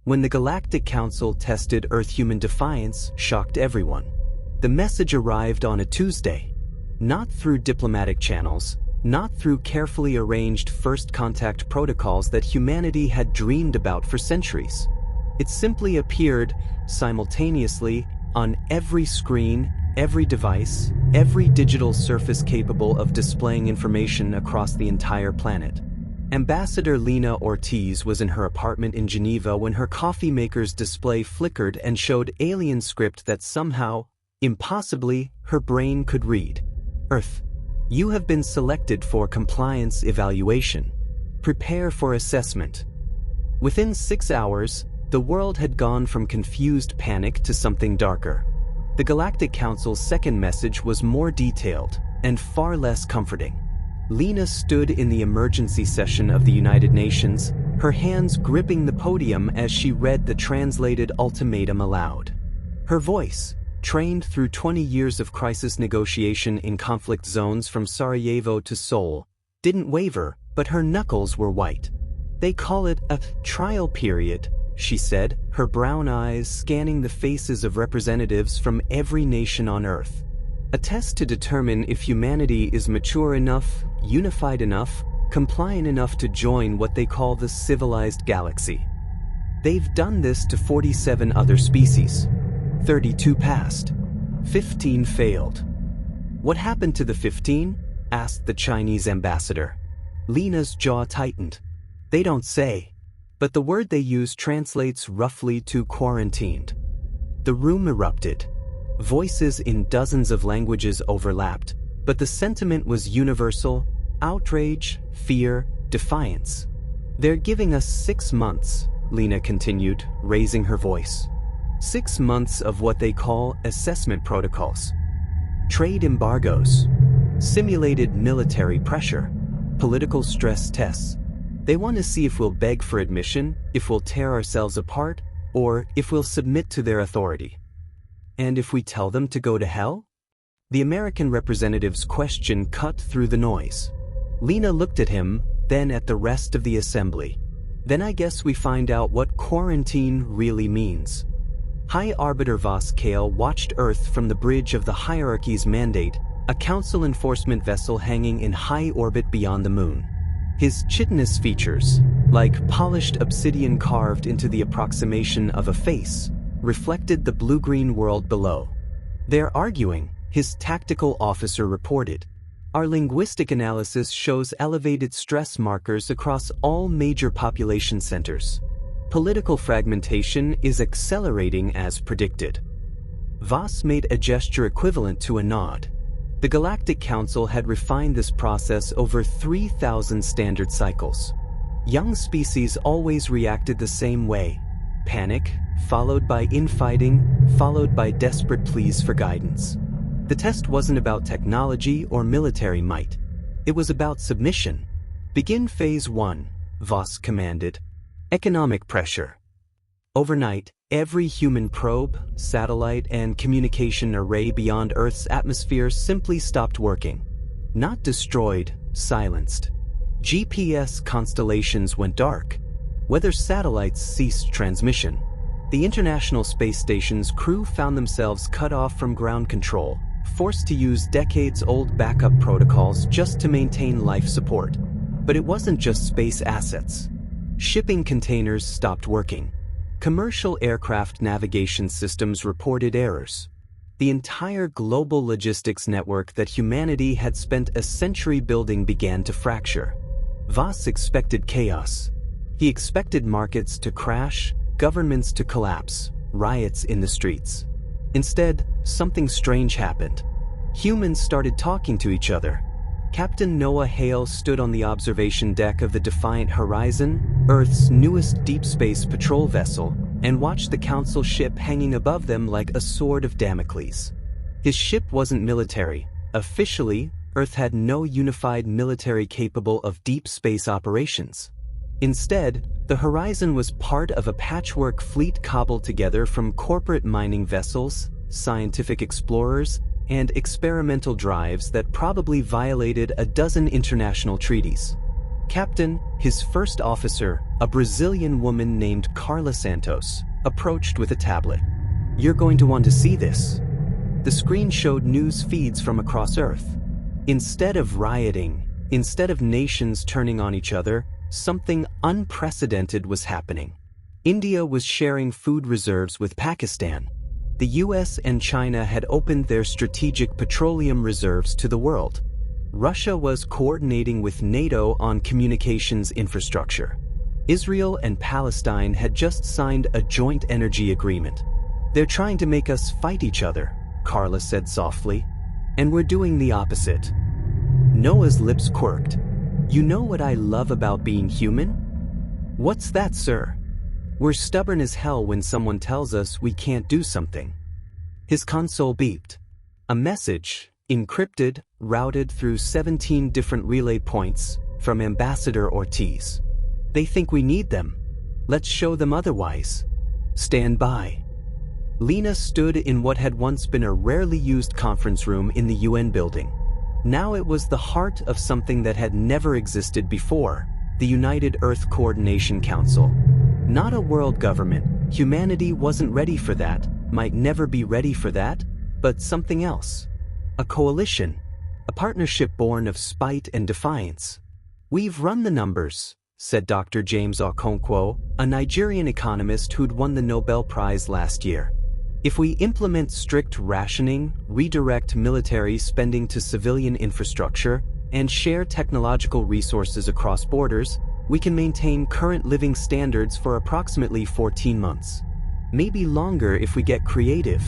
When the Galactic Council tested Earth-human Defiance, shocked everyone. The message arrived on a Tuesday. Not through diplomatic channels, not through carefully arranged first contact protocols that humanity had dreamed about for centuries. It simply appeared simultaneously on every screen, every device, every digital surface capable of displaying information across the entire planet. Ambassador Lena Ortiz was in her apartment in Geneva when her coffee maker's display flickered and showed alien script that somehow, impossibly, her brain could read. Earth, you have been selected for compliance evaluation. Prepare for assessment. Within 6 hours, the world had gone from confused panic to something darker. The Galactic Council's second message was more detailed and far less comforting. Lena stood in the emergency session of the United Nations, her hands gripping the podium as she read the translated ultimatum aloud. Her voice, trained through 20 years of crisis negotiation in conflict zones from Sarajevo to Seoul, didn't waver, but her knuckles were white. They call it a trial period, she said, her brown eyes scanning the faces of representatives from every nation on Earth. A test to determine if humanity is mature enough, unified enough, compliant enough to join what they call the civilized galaxy. They've done this to 47 other species. 32 passed. 15 failed. What happened to the 15? Asked the Chinese ambassador. Lena's jaw tightened. They don't say. But the word they use translates roughly to quarantined. The room erupted. Voices in dozens of languages overlapped, but the sentiment was universal: outrage, fear, defiance. They're giving us 6 months, Lena continued, raising her voice. 6 months of what they call assessment protocols. Trade embargoes, simulated military pressure, political stress tests. They want to see if we'll beg for admission, if we'll tear ourselves apart, or if we'll submit to their authority. And if we tell them to go to hell? The American representative's question cut through the noise. Lena looked at him, then at the rest of the assembly. Then I guess we find out what quarantine really means. High Arbiter Voss Kale watched Earth from the bridge of the Hierarchy's Mandate, a council enforcement vessel hanging in high orbit beyond the moon. His chitinous features, like polished obsidian carved into the approximation of a face, reflected the blue-green world below. They're arguing, his tactical officer reported. Our linguistic analysis shows elevated stress markers across all major population centers. Political fragmentation is accelerating as predicted. Voss made a gesture equivalent to a nod. The Galactic Council had refined this process over 3,000 standard cycles. Young species always reacted the same way: panic, followed by infighting, followed by desperate pleas for guidance. The test wasn't about technology or military might. It was about submission. Begin Phase 1, Voss commanded. Economic pressure. Overnight, every human probe, satellite, and communication array beyond Earth's atmosphere simply stopped working. Not destroyed, silenced. GPS constellations went dark. Weather satellites ceased transmission. The International Space Station's crew found themselves cut off from ground control, forced to use decades-old backup protocols just to maintain life support. But it wasn't just space assets. Shipping containers stopped working. Commercial aircraft navigation systems reported errors. The entire global logistics network that humanity had spent a century building began to fracture. Voss expected chaos. He expected markets to crash, governments to collapse, riots in the streets. Instead, something strange happened. Humans started talking to each other. Captain Noah Hale stood on the observation deck of the Defiant Horizon, Earth's newest deep space patrol vessel, and watched the Council ship hanging above them like a sword of Damocles. His ship wasn't military. Officially, Earth had no unified military capable of deep space operations. Instead, the Horizon was part of a patchwork fleet cobbled together from corporate mining vessels, scientific explorers, and experimental drives that probably violated a dozen international treaties. Captain, his first officer, a Brazilian woman named Carla Santos, approached with a tablet. "You're going to want to see this." The screen showed news feeds from across Earth. Instead of rioting, instead of nations turning on each other, something unprecedented was happening. India was sharing food reserves with Pakistan. The US and China had opened their strategic petroleum reserves to the world. Russia was coordinating with NATO on communications infrastructure. Israel and Palestine had just signed a joint energy agreement. "They're trying to make us fight each other," Carla said softly. "And we're doing the opposite." Noah's lips quirked. "You know what I love about being human?" "What's that, sir?" "We're stubborn as hell when someone tells us we can't do something." His console beeped. A message, encrypted, routed through 17 different relay points, from Ambassador Ortiz. "They think we need them. Let's show them otherwise. Stand by." Lena stood in what had once been a rarely used conference room in the UN building. Now it was the heart of something that had never existed before, the United Earth Coordination Council. Not a world government. Humanity wasn't ready for that, might never be ready for that, but something else. A coalition. A partnership born of spite and defiance. "We've run the numbers," said Dr. James Okonkwo, a Nigerian economist who'd won the Nobel Prize last year. "If we implement strict rationing, redirect military spending to civilian infrastructure, and share technological resources across borders, we can maintain current living standards for approximately 14 months. Maybe longer if we get creative."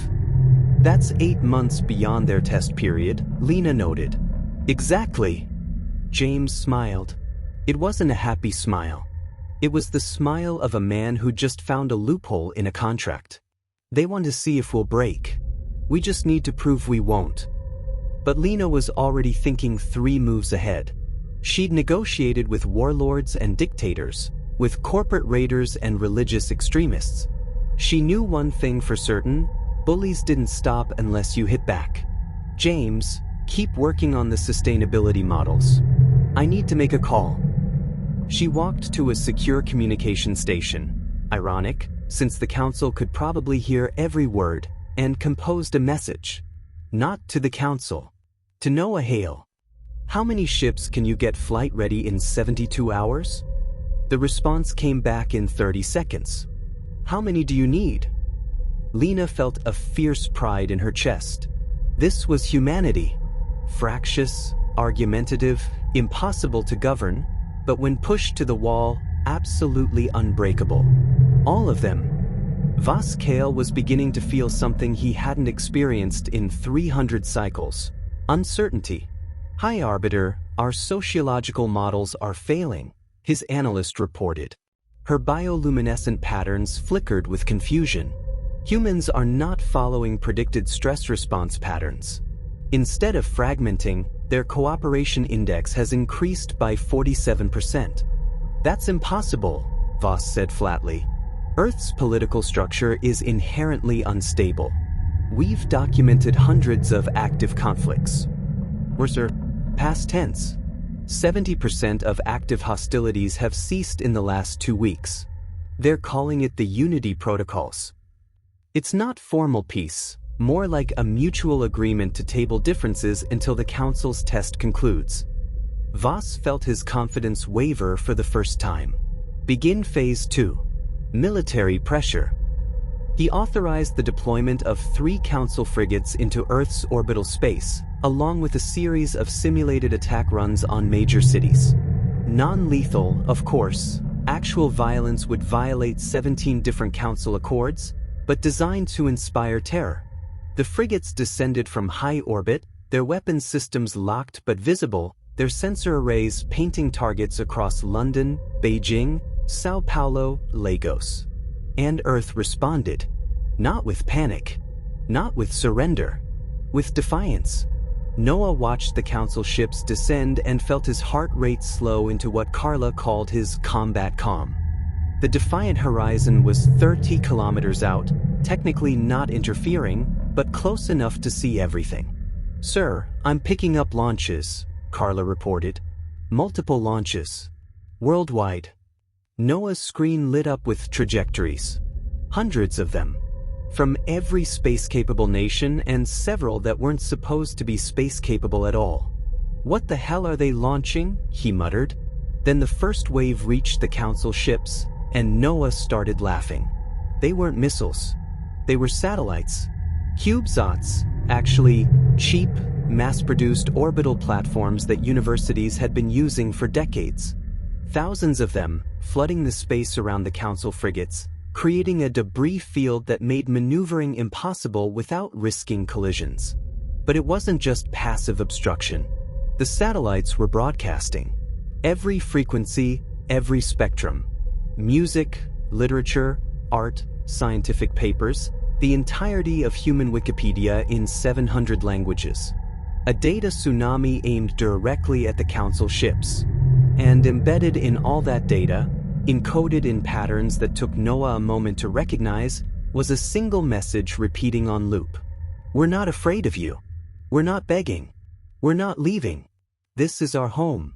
"That's 8 months beyond their test period," Lena noted. "Exactly." James smiled. It wasn't a happy smile. It was the smile of a man who just found a loophole in a contract. "They want to see if we'll break. We just need to prove we won't." But Lena was already thinking 3 moves ahead. She'd negotiated with warlords and dictators, with corporate raiders and religious extremists. She knew one thing for certain: bullies didn't stop unless you hit back. "James, keep working on the sustainability models. I need to make a call." She walked to a secure communication station. Ironic, since the council could probably hear every word, and composed a message. Not to the council. To Noah Hale. "How many ships can you get flight ready in 72 hours? The response came back in 30 seconds. "How many do you need?" Lena felt a fierce pride in her chest. This was humanity. Fractious, argumentative, impossible to govern, but when pushed to the wall, absolutely unbreakable. All of them. Vas Kale was beginning to feel something he hadn't experienced in 300 cycles. Uncertainty. "Hi Arbiter, our sociological models are failing," his analyst reported. Her bioluminescent patterns flickered with confusion. Humans are not following predicted stress response patterns. Instead of fragmenting, their cooperation index has increased by 47%. "That's impossible," Voss said flatly. "Earth's political structure is inherently unstable. We've documented hundreds of active conflicts." Sir, past tense. 70% of active hostilities have ceased in the last 2 weeks. They're calling it the Unity Protocols. It's not formal peace, more like a mutual agreement to table differences until the Council's test concludes. Voss felt his confidence waver for the first time. Begin Phase 2. Military pressure. He authorized the deployment of 3 Council frigates into Earth's orbital space, along with a series of simulated attack runs on major cities. Non-lethal, of course. Actual violence would violate 17 different Council accords, but designed to inspire terror. The frigates descended from high orbit, their weapons systems locked but visible, their sensor arrays painting targets across London, Beijing, Sao Paulo, Lagos. And Earth responded. Not with panic. Not with surrender. With defiance. Noah watched the Council ships descend and felt his heart rate slow into what Carla called his combat calm. The Defiant Horizon was 30 kilometers out, technically not interfering, but close enough to see everything. "Sir, I'm picking up launches," Carla reported. "Multiple launches." Worldwide. Noah's screen lit up with trajectories. Hundreds of them. From every space-capable nation and several that weren't supposed to be space-capable at all. "What the hell are they launching?" he muttered. Then the first wave reached the Council ships, and Noah started laughing. They weren't missiles. They were satellites. CubeSats, actually cheap, mass-produced orbital platforms that universities had been using for decades. Thousands of them, flooding the space around the Council frigates, creating a debris field that made maneuvering impossible without risking collisions. But it wasn't just passive obstruction. The satellites were broadcasting. Every frequency, every spectrum. Music, literature, art, scientific papers, the entirety of human Wikipedia in 700 languages. A data tsunami aimed directly at the Council ships. And embedded in all that data, encoded in patterns that took Noah a moment to recognize, was a single message repeating on loop. "We're not afraid of you. We're not begging. We're not leaving. This is our home.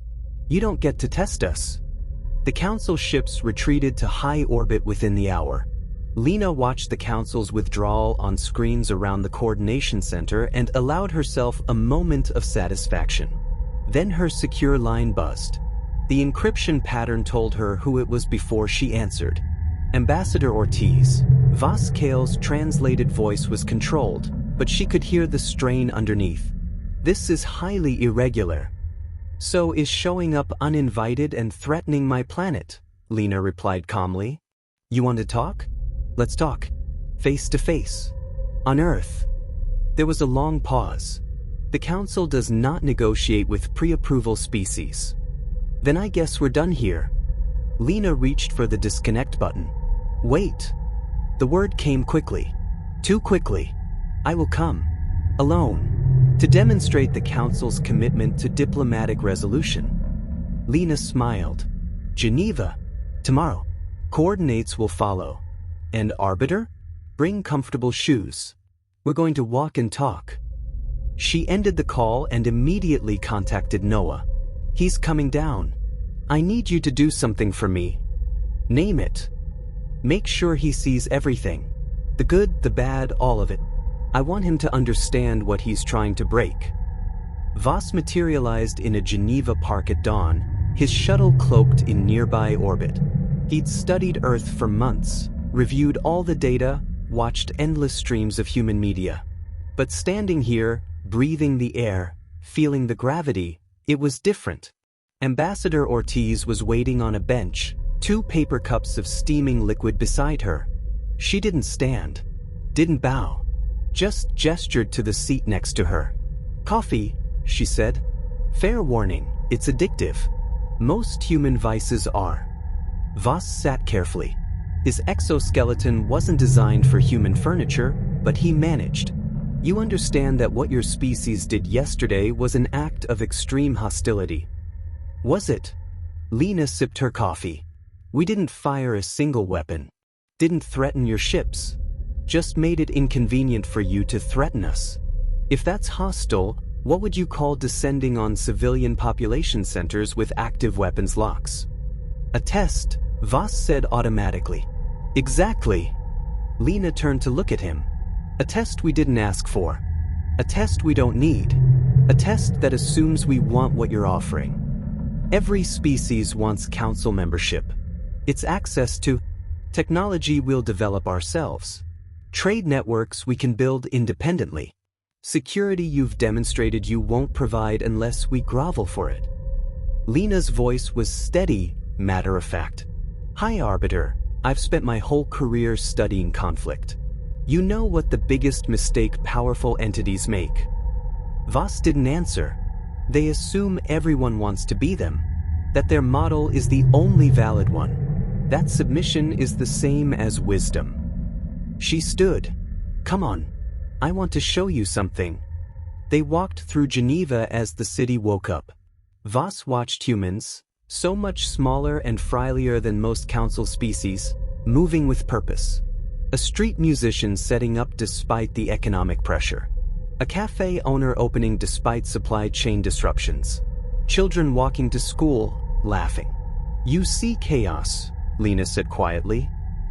You don't get to test us." The Council ships retreated to high orbit within the hour. Lena watched the Council's withdrawal on screens around the coordination center and allowed herself a moment of satisfaction. Then her secure line buzzed. The encryption pattern told her who it was before she answered. Ambassador Ortiz. Vasquez's translated voice was controlled, but she could hear the strain underneath. "This is highly irregular." "So is showing up uninvited and threatening my planet," Lena replied calmly. "You want to talk? Let's talk. Face to face. On Earth." There was a long pause. The Council does not negotiate with pre-approval species. "Then I guess we're done here." Lena reached for the disconnect button. "Wait." The word came quickly. Too quickly. "I will come. Alone. To demonstrate the Council's commitment to diplomatic resolution." Lena smiled. "Geneva. Tomorrow. Coordinates will follow. And Arbiter? Bring comfortable shoes. We're going to walk and talk." She ended the call and immediately contacted Noah. "He's coming down. I need you to do something for me." "Name it." "Make sure he sees everything. The good, the bad, all of it. I want him to understand what he's trying to break." Voss materialized in a Geneva park at dawn, his shuttle cloaked in nearby orbit. He'd studied Earth for months, reviewed all the data, watched endless streams of human media. But standing here, breathing the air, feeling the gravity, it was different. Ambassador Ortiz was waiting on a bench, 2 paper cups of steaming liquid beside her. She didn't stand, didn't bow, just gestured to the seat next to her. "Coffee," she said. "Fair warning, it's addictive. Most human vices are." Voss sat carefully. His exoskeleton wasn't designed for human furniture, but he managed. "You understand that what your species did yesterday was an act of extreme hostility." "Was it?" Lena sipped her coffee. "We didn't fire a single weapon. Didn't threaten your ships. Just made it inconvenient for you to threaten us. If that's hostile, what would you call descending on civilian population centers with active weapons locks?" "A test," Voss said automatically. "Exactly." Lena turned to look at him. "A test we didn't ask for. A test we don't need. A test that assumes we want what you're offering. Every species wants Council membership. It's access to technology we'll develop ourselves. Trade networks we can build independently. Security you've demonstrated you won't provide unless we grovel for it." Lena's voice was steady, matter of fact. "Hi, Arbiter. I've spent my whole career studying conflict. You know what the biggest mistake powerful entities make." Voss didn't answer. They assume everyone wants to be them, that their model is the only valid one, that submission is the same as wisdom. She stood. "Come on. I want to show you something." They walked through Geneva as the city woke up. Voss watched humans, so much smaller and frilier than most Council species, moving with purpose. A street musician setting up despite the economic pressure. A cafe owner opening despite supply chain disruptions. Children walking to school, laughing. You see chaos, Lena said quietly.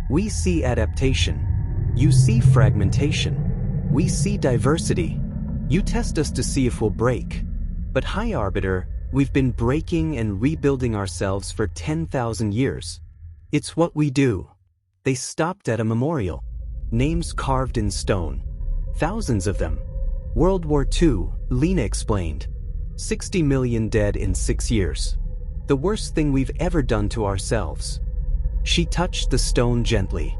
We see adaptation. You see fragmentation. We see diversity. You test us to see if we'll break. But High Arbiter, we've been breaking and rebuilding ourselves for 10,000 years. It's what we do. They stopped at a memorial. Names carved in stone. Thousands of them. World War II, Lena explained. 60 million dead in 6 years. The worst thing we've ever done to ourselves. She touched the stone gently.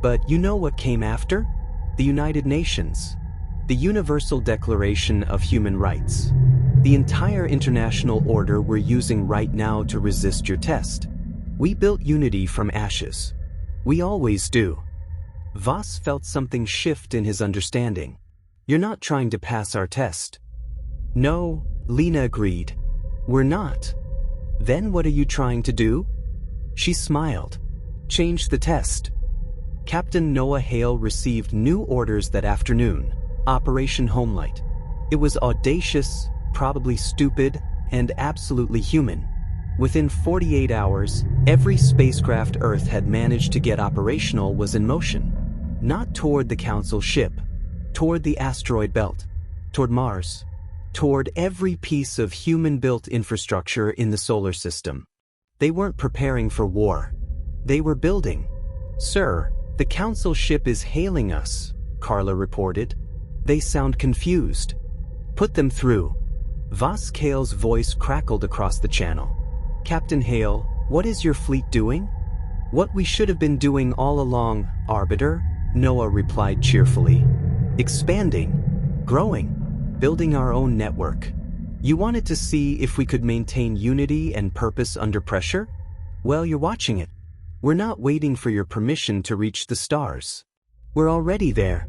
But you know what came after? The United Nations. The Universal Declaration of Human Rights. The entire international order we're using right now to resist your test. We built unity from ashes. We always do. Voss felt something shift in his understanding. You're not trying to pass our test. No, Lena agreed. We're not. Then what are you trying to do? She smiled. Change the test. Captain Noah Hale received new orders that afternoon. Operation Homelight. It was audacious, probably stupid, and absolutely human. Within 48 hours, every spacecraft Earth had managed to get operational was in motion. Not toward the Council ship, toward the asteroid belt, toward Mars, toward every piece of human-built infrastructure in the solar system. They weren't preparing for war. They were building. Sir, the Council ship is hailing us, Carla reported. They sound confused. Put them through. Voss Kale's voice crackled across the channel. Captain Hale, what is your fleet doing? What we should have been doing all along, Arbiter, Noah replied cheerfully. Expanding. Growing. Building our own network. You wanted to see if we could maintain unity and purpose under pressure? Well, you're watching it. We're not waiting for your permission to reach the stars. We're already there.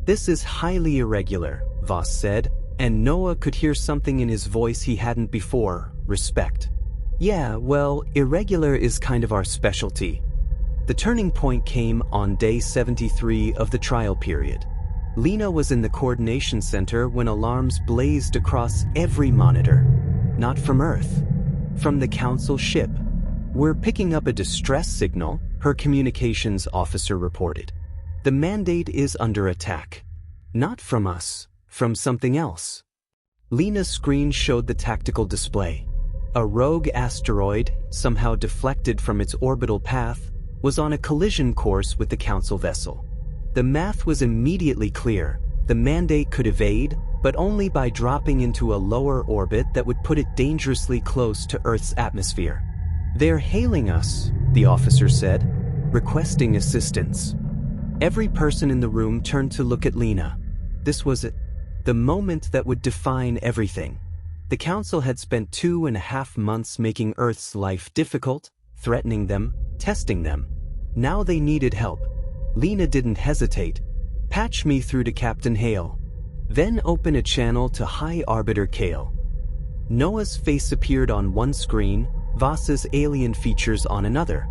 This is highly irregular, Voss said, and Noah could hear something in his voice he hadn't before, respect. Yeah, well, irregular is kind of our specialty. The turning point came on day 73 of the trial period. Lena was in the coordination center when alarms blazed across every monitor. Not from Earth. From the Council ship. We're picking up a distress signal, her communications officer reported. The mandate is under attack. Not from us, from something else. Lena's screen showed the tactical display. A rogue asteroid, somehow deflected from its orbital path, was on a collision course with the Council vessel. The math was immediately clear. The mandate could evade, but only by dropping into a lower orbit that would put it dangerously close to Earth's atmosphere. They're hailing us, the officer said, requesting assistance. Every person in the room turned to look at Lena. This was it. The moment that would define everything. The Council had spent 2.5 months making Earth's life difficult, threatening them, testing them. Now they needed help. Lena didn't hesitate. Patch me through to Captain Hale. Then open a channel to High Arbiter Kale. Noah's face appeared on one screen, Voss's alien features on another.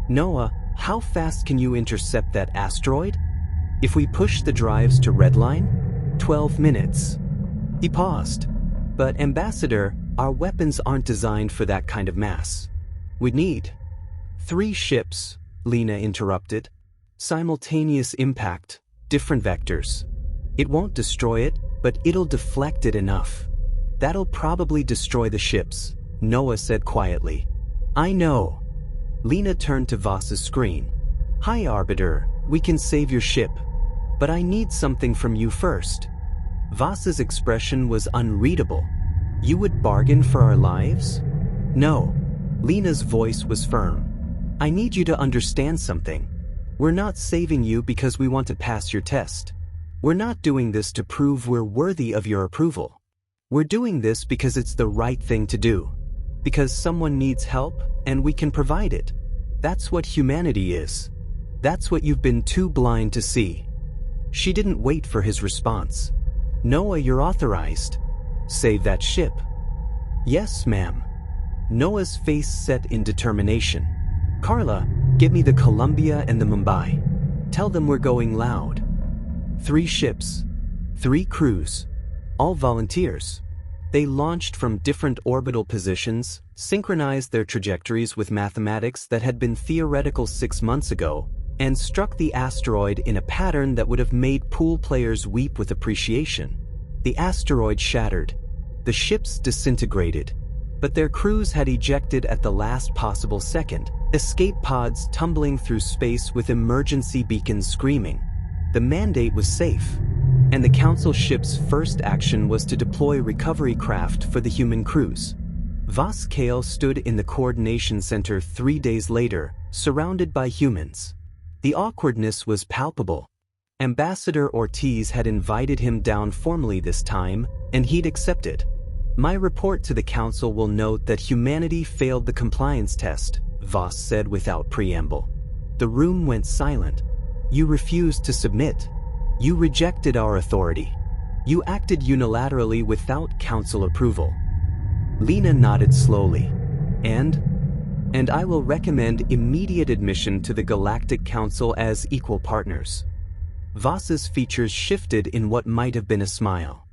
Noah, how fast can you intercept that asteroid? If we push the drives to redline? 12 minutes. He paused. But Ambassador, our weapons aren't designed for that kind of mass. We'd need 3 ships, Lena interrupted. Simultaneous impact, different vectors. It won't destroy it, but it'll deflect it enough. That'll probably destroy the ships, Noah said quietly. I know. Lena turned to Voss's screen. Hi Arbiter, we can save your ship. But I need something from you first. Voss's expression was unreadable. You would bargain for our lives? No. Lena's voice was firm. I need you to understand something. We're not saving you because we want to pass your test. We're not doing this to prove we're worthy of your approval. We're doing this because it's the right thing to do. Because someone needs help and we can provide it. That's what humanity is. That's what you've been too blind to see. She didn't wait for his response. Noah, you're authorized. Save that ship. Yes, ma'am. Noah's face set in determination. Carla, get me the Columbia and the Mumbai. Tell them we're going loud. 3 ships, 3 crews, all volunteers. They launched from different orbital positions, synchronized their trajectories with mathematics that had been theoretical 6 months ago, and struck the asteroid in a pattern that would have made pool players weep with appreciation. The asteroid shattered. The ships disintegrated. But their crews had ejected at the last possible second, escape pods tumbling through space with emergency beacons screaming. The mandate was safe, and the Council ship's first action was to deploy recovery craft for the human crews. Vas Kale stood in the coordination center 3 days later, surrounded by humans. The awkwardness was palpable. Ambassador Ortiz had invited him down formally this time, and he'd accepted. My report to the Council will note that humanity failed the compliance test, Voss said without preamble. The room went silent. You refused to submit. You rejected our authority. You acted unilaterally without Council approval. Lena nodded slowly. And I will recommend immediate admission to the Galactic Council as equal partners. Voss's features shifted in what might have been a smile.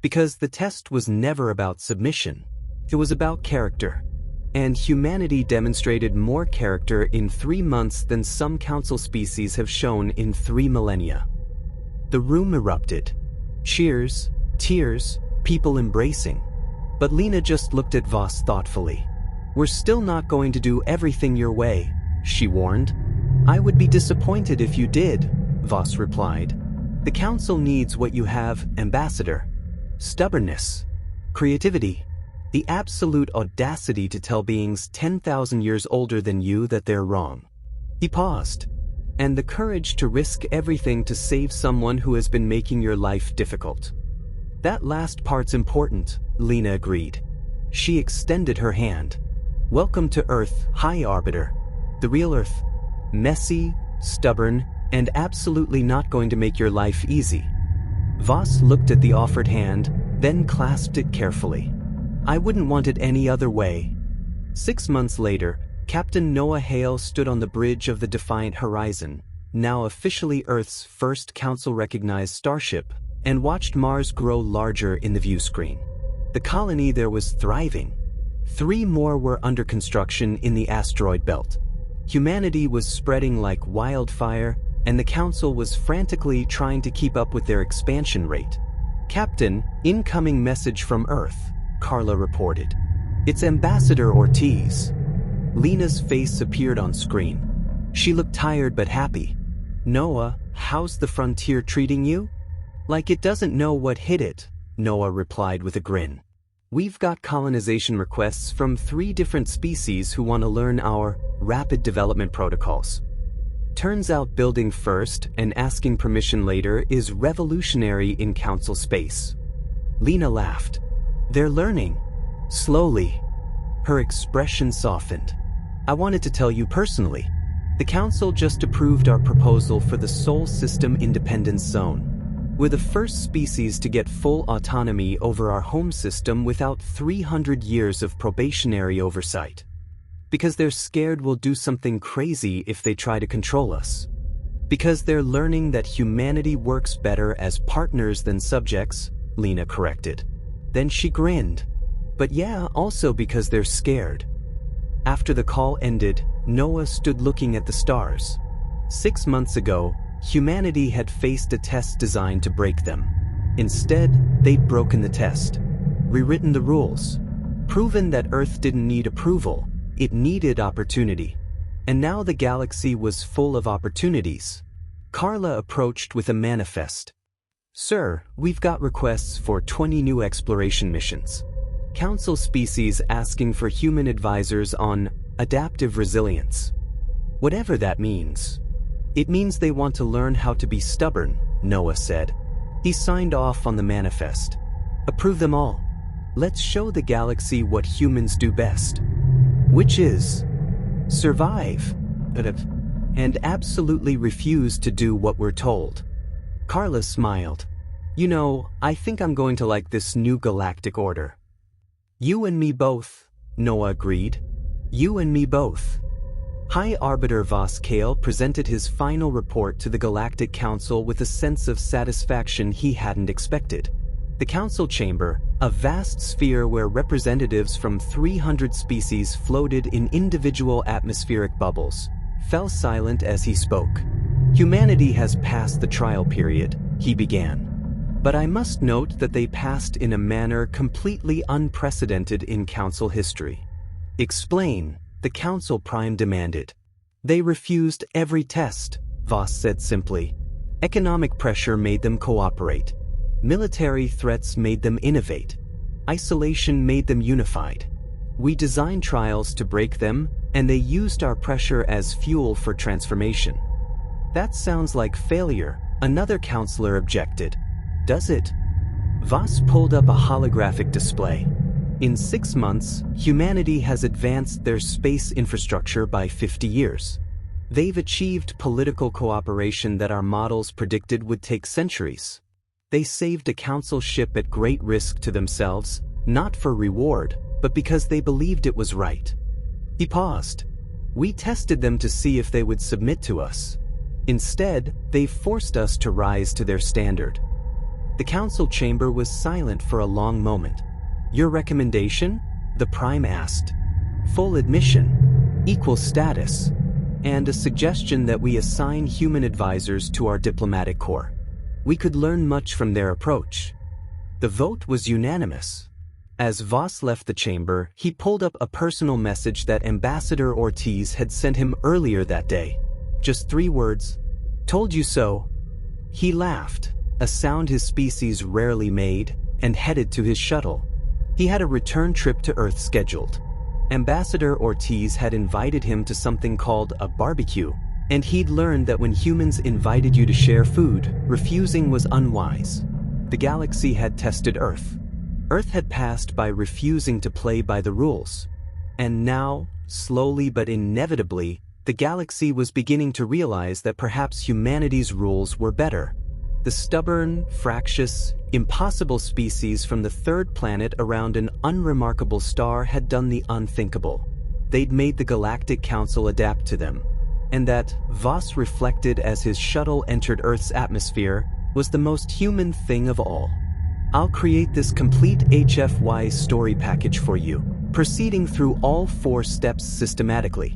Because the test was never about submission. It was about character. And humanity demonstrated more character in 3 months than some Council species have shown in 3 millennia. The room erupted. Cheers, tears, people embracing. But Lena just looked at Voss thoughtfully. We're still not going to do everything your way, she warned. I would be disappointed if you did, Voss replied. The Council needs what you have, Ambassador. Stubbornness, creativity, the absolute audacity to tell beings 10,000 years older than you that they're wrong. He paused. And the courage to risk everything to save someone who has been making your life difficult. That last part's important, Lena agreed. She extended her hand. Welcome to Earth, High Arbiter. The real Earth. Messy, stubborn, and absolutely not going to make your life easy. Voss looked at the offered hand, then clasped it carefully. I wouldn't want it any other way. 6 months later, Captain Noah Hale stood on the bridge of the Defiant Horizon, now officially Earth's first Council-recognized starship, and watched Mars grow larger in the view screen. The colony there was thriving. 3 more were under construction in the asteroid belt. Humanity was spreading like wildfire, and the Council was frantically trying to keep up with their expansion rate. Captain, incoming message from Earth, Carla reported. It's Ambassador Ortiz. Lena's face appeared on screen. She looked tired but happy. Noah, how's the frontier treating you? Like it doesn't know what hit it, Noah replied with a grin. We've got colonization requests from 3 different species who want to learn our rapid development protocols. Turns out building first and asking permission later is revolutionary in Council space. Lena laughed. They're learning. Slowly. Her expression softened. I wanted to tell you personally. The Council just approved our proposal for the Sol System Independence Zone. We're the first species to get full autonomy over our home system without 300 years of probationary oversight. Because they're scared we'll do something crazy if they try to control us. Because they're learning that humanity works better as partners than subjects, Lena corrected. Then she grinned. But yeah, also because they're scared. After the call ended, Noah stood looking at the stars. 6 months ago, humanity had faced a test designed to break them. Instead, they'd broken the test, rewritten the rules, proven that Earth didn't need approval, it needed opportunity. And now the galaxy was full of opportunities. Carla approached with a manifest. Sir, we've got requests for 20 new exploration missions. Council species asking for human advisors on adaptive resilience. Whatever that means. It means they want to learn how to be stubborn, Noah said. He signed off on the manifest. Approve them all. Let's show the galaxy what humans do best. Which is survive, and absolutely refuse to do what we're told. Carla smiled. You know, I think I'm going to like this new galactic order. You and me both, Noah agreed. You and me both. High Arbiter Vas Kale presented his final report to the Galactic Council with a sense of satisfaction he hadn't expected. The Council chamber, A vast sphere where representatives from 300 species floated in individual atmospheric bubbles, fell silent as he spoke. Humanity has passed the trial period, he began. But I must note that they passed in a manner completely unprecedented in Council history. Explain, the Council Prime demanded. They refused every test, Voss said simply. Economic pressure made them cooperate. Military threats made them innovate. Isolation made them unified. We designed trials to break them, and they used our pressure as fuel for transformation. That sounds like failure, another counselor objected. Does it? Voss pulled up a holographic display. In 6 months, humanity has advanced their space infrastructure by 50 years. They've achieved political cooperation that our models predicted would take centuries. They saved a council ship at great risk to themselves, not for reward, but because they believed it was right. He paused. We tested them to see if they would submit to us. Instead, they forced us to rise to their standard. The council chamber was silent for a long moment. Your recommendation? The Prime asked. Full admission, equal status, and a suggestion that we assign human advisors to our diplomatic corps. We could learn much from their approach. The vote was unanimous. As Voss left the chamber, he pulled up a personal message that Ambassador Ortiz had sent him earlier that day. Just 3 words. Told you so. He laughed, a sound his species rarely made, and headed to his shuttle. He had a return trip to Earth scheduled. Ambassador Ortiz had invited him to something called a barbecue, and he'd learned that when humans invited you to share food, refusing was unwise. The galaxy had tested Earth. Earth had passed by refusing to play by the rules. And now, slowly but inevitably, the galaxy was beginning to realize that perhaps humanity's rules were better. The stubborn, fractious, impossible species from the 3rd planet around an unremarkable star had done the unthinkable. They'd made the Galactic Council adapt to them. And that, Voss reflected as his shuttle entered Earth's atmosphere, was the most human thing of all. I'll create this complete HFY story package for you, proceeding through all 4 steps systematically.